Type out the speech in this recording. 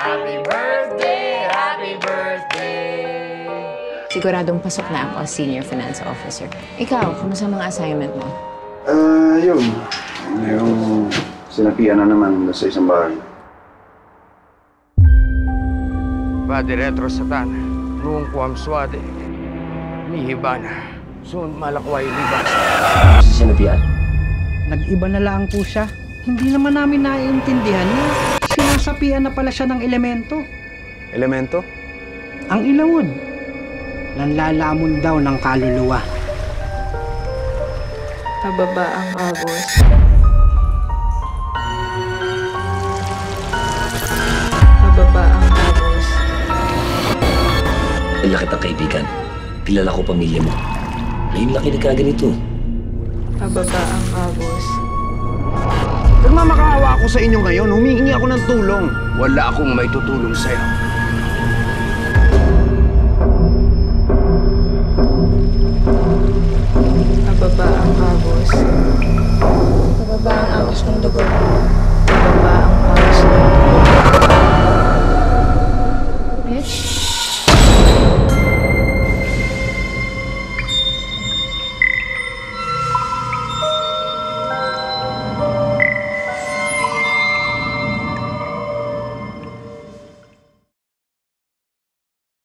Happy birthday! Happy birthday! Siguradong pasok na ako as senior finance officer. Ikaw, kumusta mga assignment mo? Yun. Yung sinapian na naman sa isang bahay. Padre Retro Satan, noong kuwam swade, nihibana, sun malakway libas. Sinapian? Nag-iba na lang po siya. Hindi naman namin naiintindihan niya. Sinasapian na pala siya ng elemento. Elemento? Ang ilawod. Nanlalamon daw ng kaluluwa. Pababa ang agos. Pababa ang agos. Kilala kitang kaibigan. Kilala ko pamilya mo. Ngayon laki na kaganito. Pababa ang agos. Nagmamakaawa ako sa inyo ngayon. Humihingi ako ng tulong. Wala akong may tutulong sa'yo. Pababa ang agos. Pababa ang agos ng dugo.